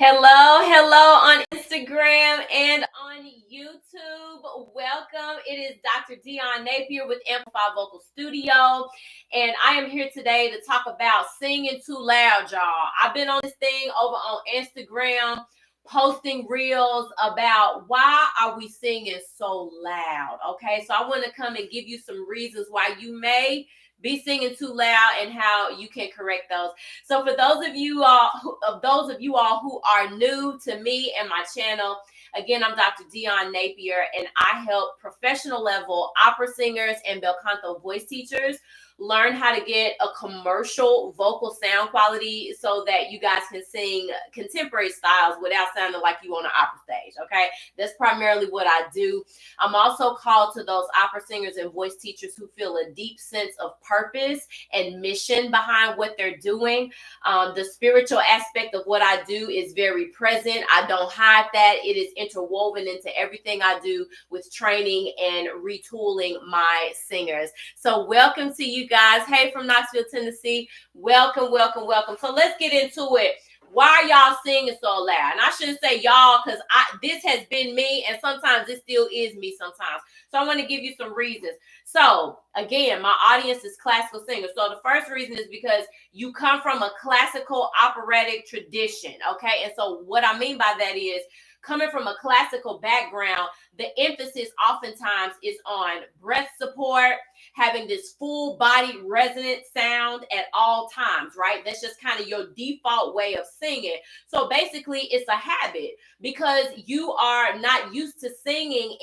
Hello on Instagram and on YouTube. Welcome. It is Dr. Dion Napier with Amplify Vocal Studio, and I am here today to talk about singing too loud, y'all. I've been on this thing over on Instagram, posting reels about why are we singing so loud, okay? So I want to come and give you some reasons why you may be singing too loud and how you can correct those. So for those of you all who are new to me and my channel, again, I'm Dr. Dion Napier, and I help professional level opera singers and bel canto voice teachers learn how to get a commercial vocal sound quality so that you guys can sing contemporary styles without sounding like you on an opera stage, okay? That's primarily what I do. I'm also called to those opera singers and voice teachers who feel a deep sense of purpose and mission behind what they're doing. The spiritual aspect of what I do is very present. I don't hide that. It is interwoven into everything I do with training and retooling my singers. So welcome to you guys. Hey, from Knoxville, Tennessee. Welcome. So let's get into it. Why are y'all singing so loud? And I shouldn't say y'all because this has been me, and sometimes it still is me sometimes. So I want to give you some reasons. So again, my audience is classical singers. So the first reason is because you come from a classical operatic tradition, okay? And so what I mean by that is, coming from a classical background, the emphasis oftentimes is on breath support, having this full body resonant sound at all times, right? That's just kind of your default way of singing. So basically it's a habit because you are not used to singing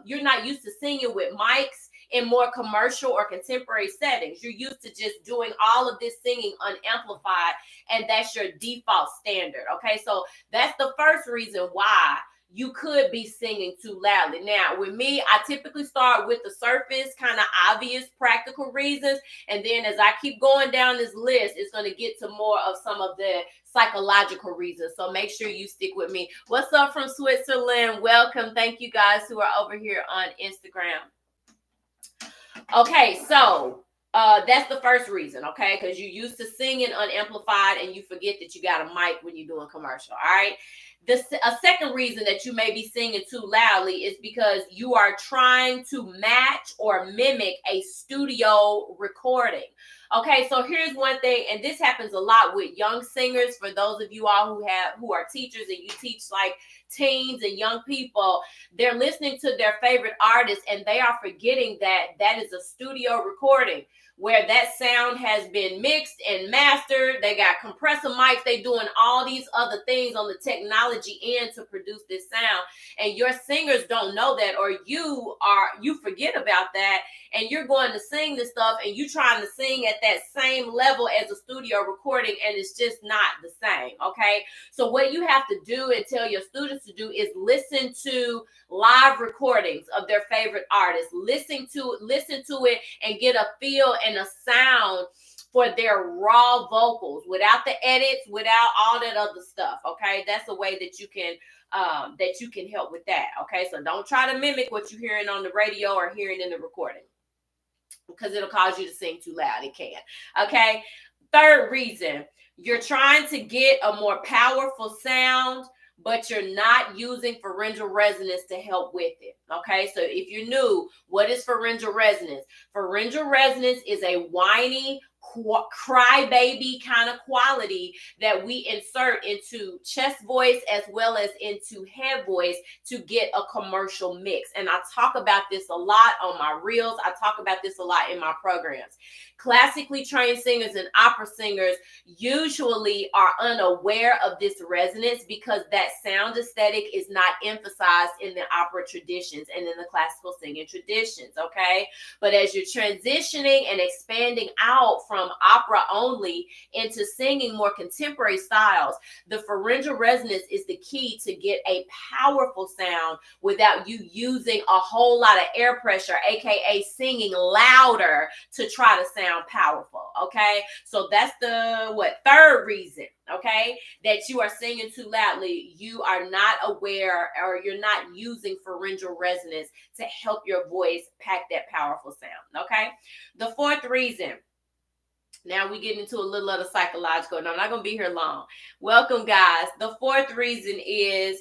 you're not used to singing with mics in more commercial or contemporary settings. You're used to just doing all of this singing unamplified, and that's your default standard, okay? So that's the first reason why you could be singing too loudly. Now, with me, I typically start with the surface, kind of obvious practical reasons, and then as I keep going down this list, it's going to get to more of some of the psychological reasons. So make sure you stick with me. What's up from Switzerland? Welcome. Thank you guys who are over here on Instagram. Okay, so that's the first reason, okay? Because you're used to singing unamplified and you forget that you got a mic when you're doing commercial, all right? A second reason that you may be singing too loudly is because you are trying to match or mimic a studio recording. Okay, so here's one thing, and this happens a lot with young singers. For those of you all who are teachers and you teach like teens and young people, they're listening to their favorite artists and they are forgetting that that is a studio recording where that sound has been mixed and mastered. They got compressor mics. They doing all these other things on the technology end to produce this sound. And your singers don't know that, or you forget about that, and you're going to sing this stuff and you trying to sing at that same level as a studio recording, and it's just not the same, okay? So what you have to do and tell your students to do is listen to live recordings of their favorite artists. Listen to it and get a feel and a sound for their raw vocals without the edits, without all that other stuff, okay? That's a way that you can help with that, okay? So don't try to mimic what you're hearing on the radio or hearing in the recording, because it'll cause you to sing too loud. It can, okay? Third reason, you're trying to get a more powerful sound, but you're not using pharyngeal resonance to help with it, okay? So if you're new, what is pharyngeal resonance? Pharyngeal resonance is a whiny, crybaby kind of quality that we insert into chest voice as well as into head voice to get a commercial mix. And I talk about this a lot on my reels. I talk about this a lot in my programs. Classically trained singers and opera singers usually are unaware of this resonance because that sound aesthetic is not emphasized in the opera traditions and in the classical singing traditions, okay? But as you're transitioning and expanding out from opera only into singing more contemporary styles, the pharyngeal resonance is the key to get a powerful sound without you using a whole lot of air pressure, aka singing louder to try to sound powerful, okay? So that's the third reason, okay, that you are singing too loudly. You are not aware, or you're not using pharyngeal resonance to help your voice pack that powerful sound, okay? The fourth reason Now we get into a little of the psychological, and I'm not going to be here long. Welcome, guys. The fourth reason is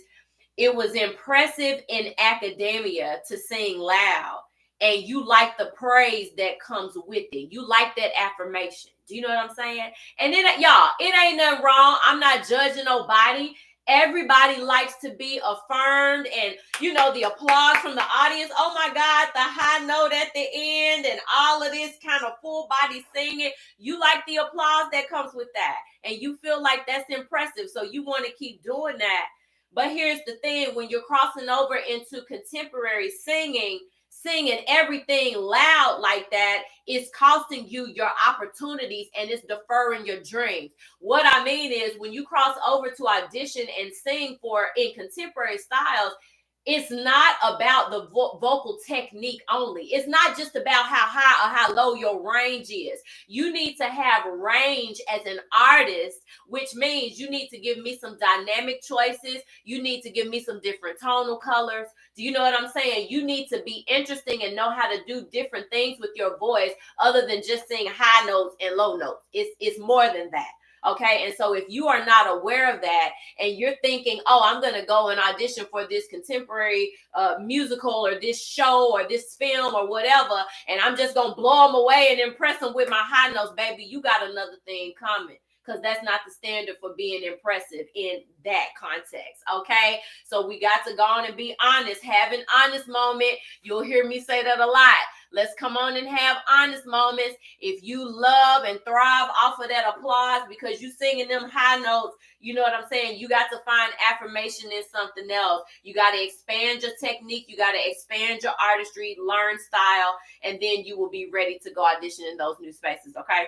it was impressive in academia to sing loud, and you like the praise that comes with it. You like that affirmation. Do you know what I'm saying? And then, y'all, it ain't nothing wrong. I'm not judging nobody. Everybody likes to be affirmed, and the applause from the audience. Oh my God, the high note at the end and all of this kind of full body singing. You like the applause that comes with that, and you feel like that's impressive, so you want to keep doing that. But here's the thing: when you're crossing over into contemporary singing everything loud like that is costing you your opportunities, and it's deferring your dreams. What I mean is, when you cross over to audition and sing in contemporary styles, it's not about the vocal technique only. It's not just about how high or how low your range is. You need to have range as an artist, which means you need to give me some dynamic choices. You need to give me some different tonal colors. Do you know what I'm saying? You need to be interesting and know how to do different things with your voice other than just sing high notes and low notes. It's more than that. Okay. And so if you are not aware of that and you're thinking, oh, I'm going to go and audition for this contemporary musical or this show or this film or whatever, and I'm just going to blow them away and impress them with my high notes, baby, you got another thing coming. Because that's not the standard for being impressive in that context, okay? So we got to go on and be honest. Have an honest moment. You'll hear me say that a lot. Let's come on and have honest moments. If you love and thrive off of that applause because you singing them high notes, you know what I'm saying? You got to find affirmation in something else. You got to expand your technique. You got to expand your artistry, learn style, and then you will be ready to go audition in those new spaces, okay?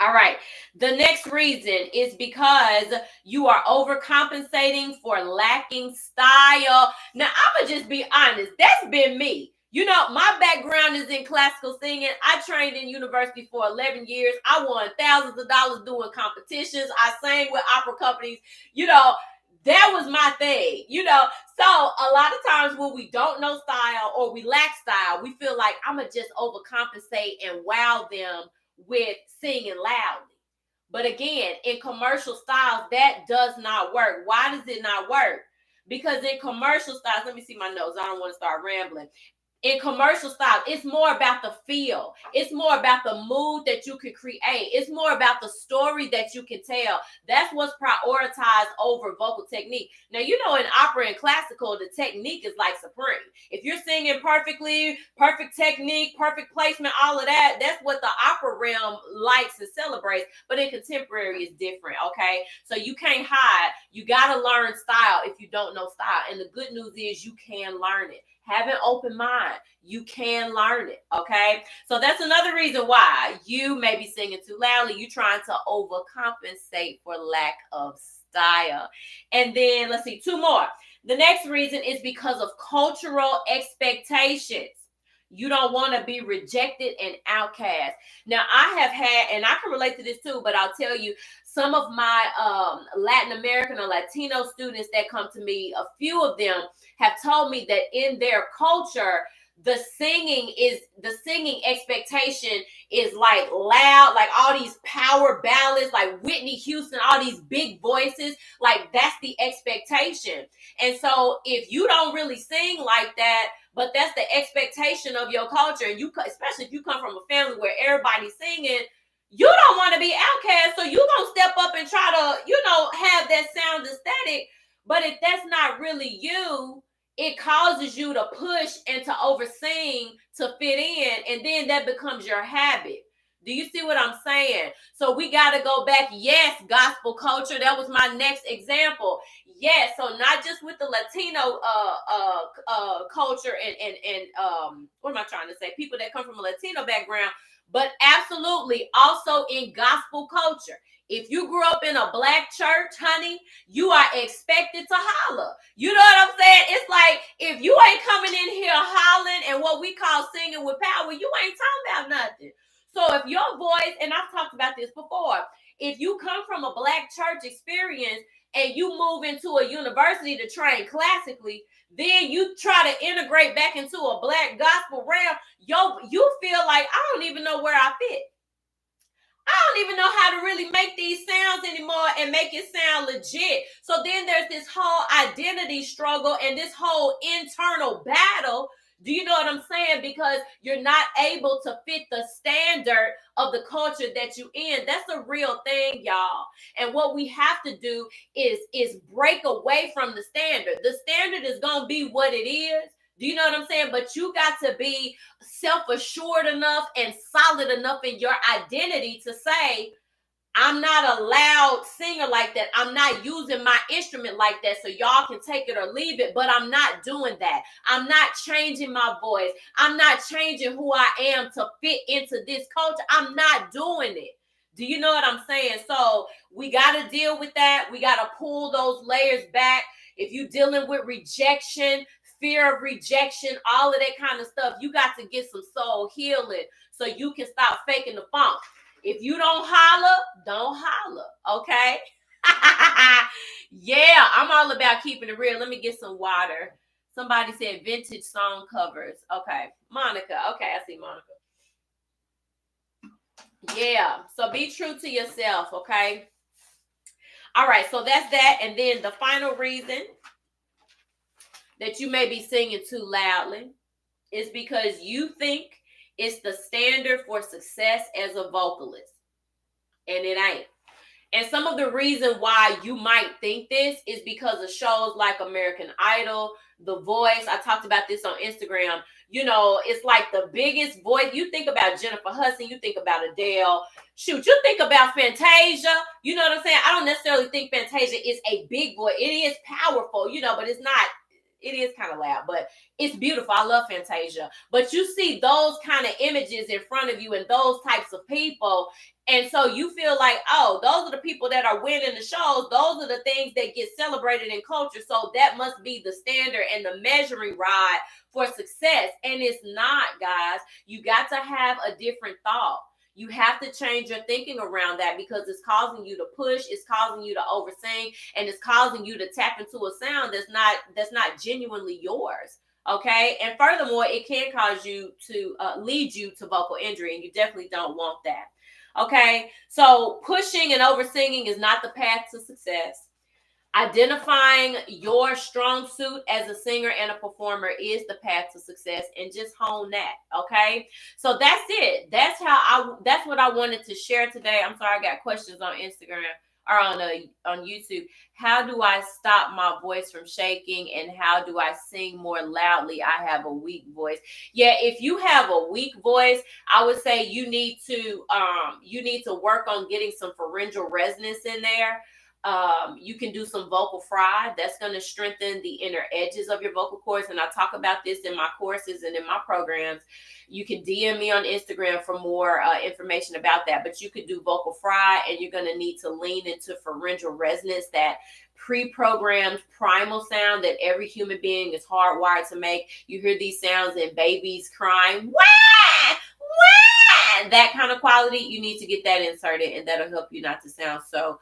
All right. The next reason is because you are overcompensating for lacking style. Now, I'm going to just be honest. That's been me. My background is in classical singing. I trained in university for 11 years. I won thousands of dollars doing competitions. I sang with opera companies. That was my thing, So a lot of times when we don't know style or we lack style, we feel like I'm going to just overcompensate and wow them with singing loudly. But again, in commercial styles, that does not work. Why does it not work? Because in commercial styles, let me see my notes. I don't want to start rambling. In commercial style, it's more about the feel. It's more about the mood that you can create. It's more about the story that you can tell. That's what's prioritized over vocal technique. Now, in opera and classical, the technique is like supreme. If you're singing perfectly, perfect technique, perfect placement, all of that, that's what the opera realm likes and celebrates. But in contemporary, it's different, okay? So you can't hide. You got to learn style if you don't know style. And the good news is you can learn it. Have an open mind. You can learn it, okay? So that's another reason why you may be singing too loudly. You're trying to overcompensate for lack of style. And then, let's see, two more. The next reason is because of cultural expectations. You don't want to be rejected and outcast. Now, I have had, and I can relate to this too, but I'll tell you, some of my Latin American or Latino students that come to me, a few of them have told me that in their culture, the singing expectation is like loud, like all these power ballads, like Whitney Houston, all these big voices, like that's the expectation. And so if you don't really sing like that, but that's the expectation of your culture, and especially if you come from a family where everybody's singing, you don't want to be outcast, so you're going to step up and try to, have that sound aesthetic. But if that's not really you, it causes you to push and to oversing to fit in, and then that becomes your habit. Do you see what I'm saying? So we got to go back. Yes, gospel culture. That was my next example. Yes, so not just with the Latino culture and what am I trying to say? People that come from a Latino background, but absolutely also in gospel culture. If you grew up in a black church, honey, you are expected to holler. You know what I'm saying? It's like, if you ain't coming in here hollering and what we call singing with power, you ain't talking about nothing. So if your voice, and I've talked about this before, if you come from a black church experience and you move into a university to train classically, then you try to integrate back into a black gospel realm, you feel like, I don't even know where I fit. I don't even know how to really make these sounds anymore and make it sound legit. So then there's this whole identity struggle and this whole internal battle. Do you know what I'm saying? Because you're not able to fit the standard of the culture that you in. That's a real thing, y'all. And what we have to do is break away from the standard. The standard is going to be what it is. Do you know what I'm saying? But you got to be self-assured enough and solid enough in your identity to say, I'm not a loud singer like that. I'm not using my instrument like that, so y'all can take it or leave it, but I'm not doing that. I'm not changing my voice. I'm not changing who I am to fit into this culture. I'm not doing it. Do you know what I'm saying? So we got to deal with that. We got to pull those layers back. If you're dealing with rejection, fear of rejection, all of that kind of stuff, you got to get some soul healing so you can stop faking the funk. If you don't holler, don't holler, okay? Yeah, I'm all about keeping it real. Let me get some water. Somebody said vintage song covers. Okay, Monica. Okay, I see Monica. Yeah, so be true to yourself, okay? All right, so that's that. And then the final reason that you may be singing too loudly is because you think it's the standard for success as a vocalist, and it ain't. And some of the reason why you might think this is because of shows like American Idol, The Voice. I talked about this on Instagram. You know, it's like the biggest voice. You think about Jennifer Hudson, you think about Adele. Shoot, you think about Fantasia. You know what I'm saying? I don't necessarily think Fantasia is a big voice. It is powerful, you know, but it's not. It is kind of loud, but it's beautiful. I love Fantasia. But you see those kind of images in front of you and those types of people. And so you feel like, oh, those are the people that are winning the shows. Those are the things that get celebrated in culture. So that must be the standard and the measuring rod for success. And it's not, guys. You got to have a different thought. You have to change your thinking around that because it's causing you to push, it's causing you to oversing, and it's causing you to tap into a sound that's not genuinely yours. Okay. And furthermore, it can cause you to lead you to vocal injury, and you definitely don't want that. Okay. So pushing and oversinging is not the path to success. Identifying your strong suit as a singer and a performer is the path to success, and just hone that. Okay. So that's it. That's what I wanted to share today. I'm sorry, I got questions on Instagram or on YouTube. How do I stop my voice from shaking, and how do I sing more loudly? I have a weak voice. Yeah, if you have a weak voice, I would say you need to work on getting some pharyngeal resonance in there. You can do some vocal fry. That's going to strengthen the inner edges of your vocal cords. And I talk about this in my courses and in my programs. You can DM me on Instagram for more information about that. But you could do vocal fry, and you're going to need to lean into pharyngeal resonance, that pre-programmed primal sound that every human being is hardwired to make. You hear these sounds in babies crying, wah, wah, that kind of quality. You need to get that inserted, and that'll help you not to sound so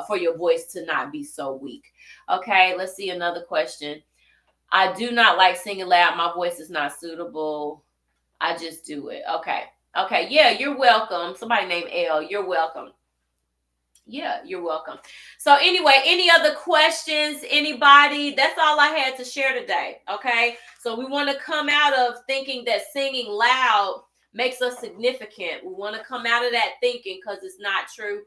for your voice to not be so weak. Okay, let's see another question. I do not like singing loud. My voice is not suitable. I just do it. Okay. Yeah, you're welcome. Somebody named L. You're welcome. Yeah, you're welcome. So anyway, any other questions? Anybody? That's all I had to share today. Okay. So we want to come out of thinking that singing loud makes us significant. We want to come out of that thinking, because it's not true.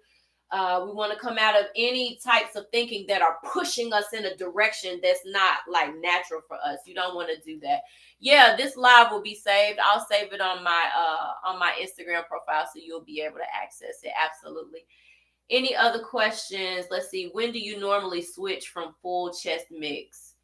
We want to come out of any types of thinking that are pushing us in a direction that's not like natural for us. You don't want to do that. Yeah, this live will be saved. I'll save it on my Instagram profile, so you'll be able to access it. Absolutely. Any other questions? Let's see. When do you normally switch from full chest mix?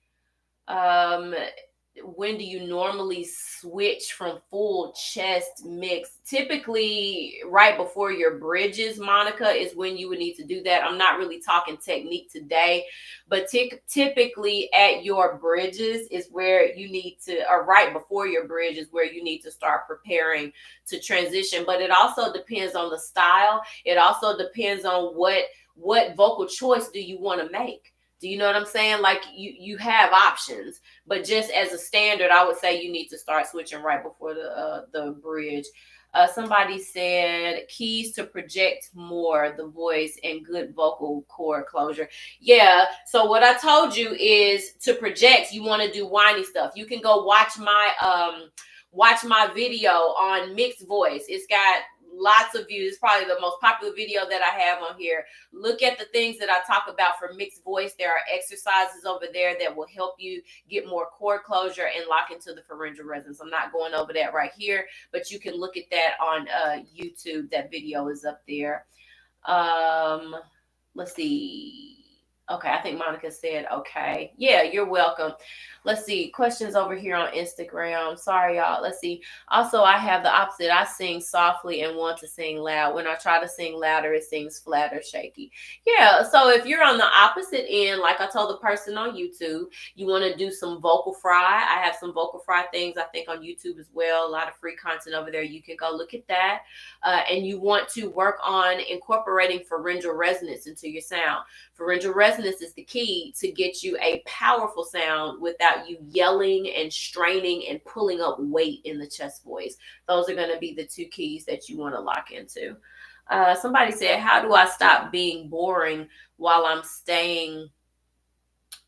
When do you normally switch from full chest mix? Typically right before your bridges, Monica, is when you would need to do that. I'm not really talking technique today, but typically at your bridges is where you need to, or right before your bridge is where you need to start preparing to transition. But it also depends on the style. It also depends on what vocal choice do you want to make. Do you know what I'm saying? Like you have options, but just as a standard, I would say you need to start switching right before the bridge. Somebody said keys to project more the voice and good vocal cord closure. Yeah. So what I told you is to project, you want to do whiny stuff. You can go watch my video on mixed voice. It's got lots of views. It's probably the most popular video that I have on here. Look at the things that I talk about for mixed voice. There are exercises over there that will help you get more cord closure and lock into the pharyngeal resonance. I'm not going over that right here, but you can look at that on YouTube. That video is up there. Let's see. Okay, I think Monica said okay. Yeah, you're welcome. Let's see. Questions over here on Instagram. Sorry, y'all. Let's see. Also, I have the opposite. I sing softly and want to sing loud. When I try to sing louder, it sings flat or shaky. Yeah, so if you're on the opposite end, like I told the person on YouTube, you want to do some vocal fry. I have some vocal fry things, I think, on YouTube as well. A lot of free content over there. You can go look at that. And you want to work on incorporating pharyngeal resonance into your sound. Pharyngeal resonance is the key to get you a powerful sound without you yelling and straining and pulling up weight in the chest voice. Those are going to be the two keys that you want to lock into. Somebody said, how do I stop being boring while I'm staying?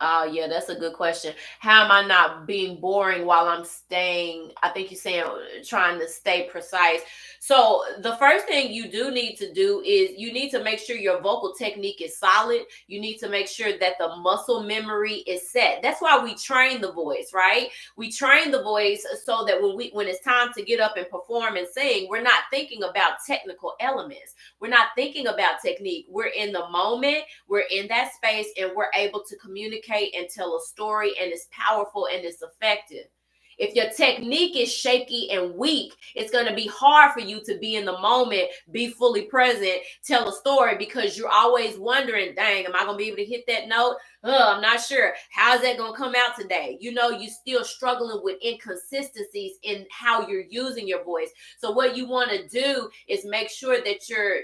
Oh, yeah, that's a good question. How am I not being boring while I'm staying? I think you're saying trying to stay precise. So the first thing you do need to do is you need to make sure your vocal technique is solid. You need to make sure that the muscle memory is set. That's why we train the voice, right? We train the voice so that when it's time to get up and perform and sing, we're not thinking about technical elements. We're not thinking about technique. We're in the moment, we're in that space, and we're able to communicate and tell a story, and it's powerful and it's effective. If your technique is shaky and weak, it's going to be hard for you to be in the moment, be fully present, tell a story, because you're always wondering, dang, am I going to be able to hit that note? I'm not sure. How's that going to come out today? You know, you're still struggling with inconsistencies in how you're using your voice. So what you want to do is make sure that you're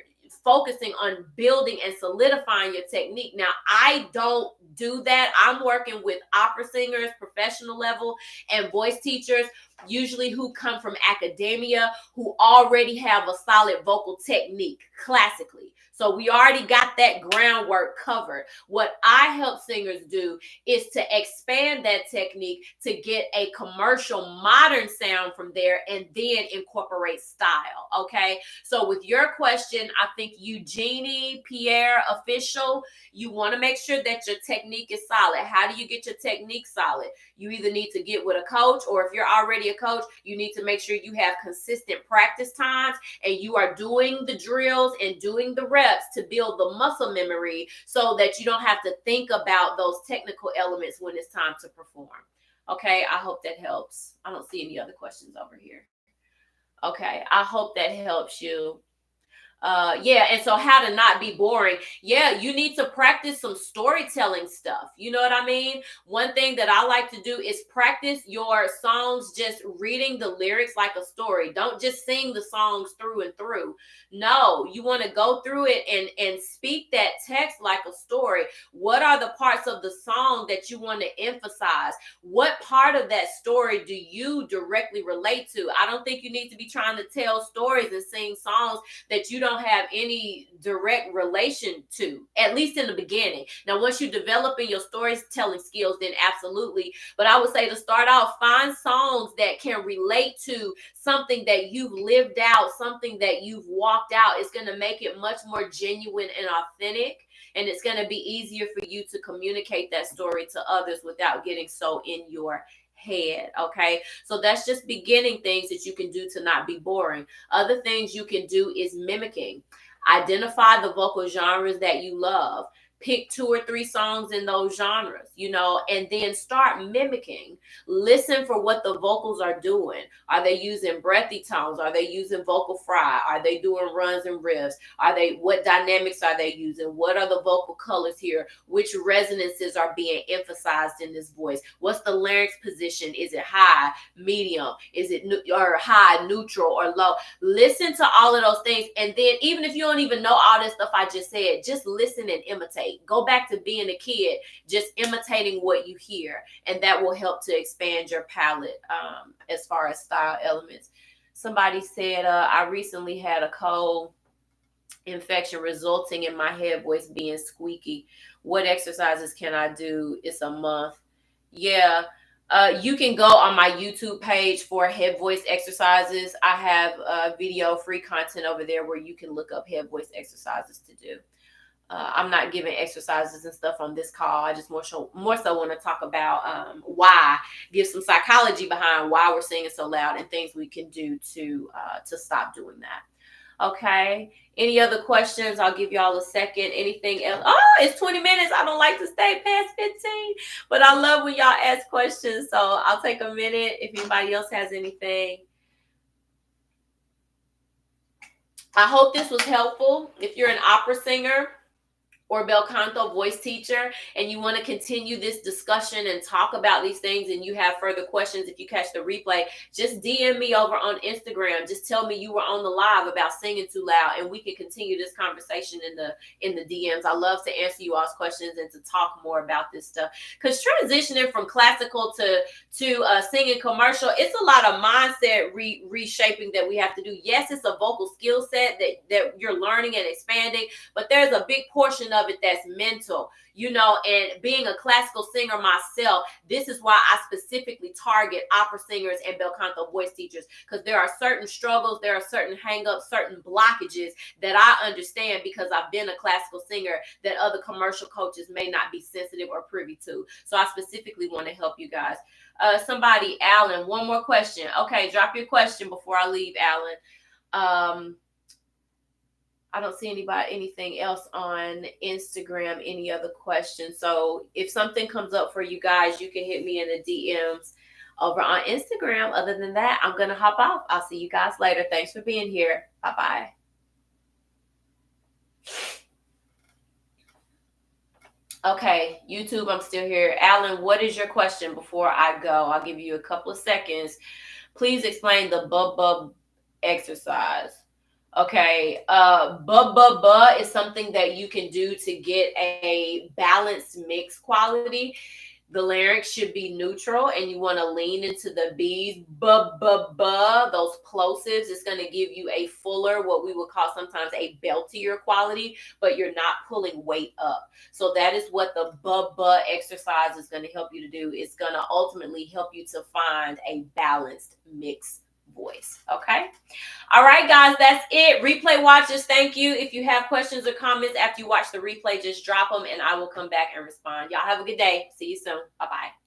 focusing on building and solidifying your technique. Now, I don't do that. I'm working with opera singers, professional level, and voice teachers, usually who come from academia, who already have a solid vocal technique classically. So we already got that groundwork covered. What I help singers do is to expand that technique to get a commercial modern sound from there and then incorporate style. Okay. So with your question, I think Eugenie Pierre Official, you want to make sure that your technique is solid. How do you get your technique solid? You either need to get with a coach, or if you're already a coach, you need to make sure you have consistent practice times and you are doing the drills and doing the reps to build the muscle memory so that you don't have to think about those technical elements when it's time to perform. Okay, I hope that helps. I don't see any other questions over here. Okay, I hope that helps you. Yeah, and so how to not be boring. Yeah, you need to practice some storytelling stuff. You know what I mean? One thing that I like to do is practice your songs, just reading the lyrics like a story. Don't just sing the songs through and through. No, you want to go through it and speak that text like a story. What are the parts of the song that you want to emphasize? What part of that story do you directly relate to? I don't think you need to be trying to tell stories and sing songs that you don't have any direct relation to, at least in the beginning. Now, once you develop in your storytelling skills, then absolutely. But I would say to start off, find songs that can relate to something that you've lived out, something that you've walked out. It's going to make it much more genuine and authentic. And it's going to be easier for you to communicate that story to others without getting so in your head. Okay, so that's just beginning things that you can do to not be boring. Other things you can do is mimicking. Identify the vocal genres that you love. Pick 2 or 3 songs in those genres, and then start mimicking. Listen for what the vocals are doing. Are they using breathy tones? Are they using vocal fry? Are they doing runs and riffs? What dynamics are they using? What are the vocal colors here? Which resonances are being emphasized in this voice? What's the larynx position? Is it high, medium? Is it or high, neutral, or low? Listen to all of those things. And then even if you don't even know all this stuff I just said, just listen and imitate. Go back to being a kid, just imitating what you hear, and that will help to expand your palette as far as style elements. Somebody said, I recently had a cold infection resulting in my head voice being squeaky. What exercises can I do? It's a month. Yeah. You can go on my YouTube page for head voice exercises. I have video free content over there where you can look up head voice exercises to do. I'm not giving exercises and stuff on this call. I just more so want to talk about why, give some psychology behind why we're singing so loud and things we can do to stop doing that. Okay. Any other questions? I'll give y'all a second. Anything else? Oh, it's 20 minutes. I don't like to stay past 15, but I love when y'all ask questions. So I'll take a minute if anybody else has anything. I hope this was helpful. If you're an opera singer or bel canto voice teacher and you want to continue this discussion and talk about these things and you have further questions, if you catch the replay, just DM me over on Instagram. Just tell me you were on the live about singing too loud and we can continue this conversation in the DMs. I love to answer you all's questions and to talk more about this stuff, because transitioning from classical to singing commercial, it's a lot of mindset reshaping that we have to do. Yes, it's a vocal skill set that you're learning and expanding, but there's a big portion of it that's mental, and being a classical singer myself, this is why I specifically target opera singers and bel canto voice teachers, because there are certain struggles, there are certain hangups, certain blockages that I understand because I've been a classical singer that other commercial coaches may not be sensitive or privy to. So I specifically want to help you guys. Somebody, Alan, one more question. Okay, drop your question before I leave, Alan. I don't see anything else on Instagram, any other questions. So if something comes up for you guys, you can hit me in the DMs over on Instagram. Other than that, I'm going to hop off. I'll see you guys later. Thanks for being here. Bye-bye. Okay, YouTube, I'm still here. Alan, what is your question before I go? I'll give you a couple of seconds. Please explain the bub exercise. Okay, is something that you can do to get a balanced mix quality. The larynx should be neutral and you want to lean into the B's, those plosives. It's going to give you a fuller, what we would call sometimes a beltier quality, but you're not pulling weight up. So that is what the exercise is going to help you to do. It's going to ultimately help you to find a balanced mix voice. Okay. All right, guys, that's it. Replay watchers, thank you. If you have questions or comments after you watch the replay, just drop them and I will come back and respond. Y'all have a good day. See you soon. Bye-bye.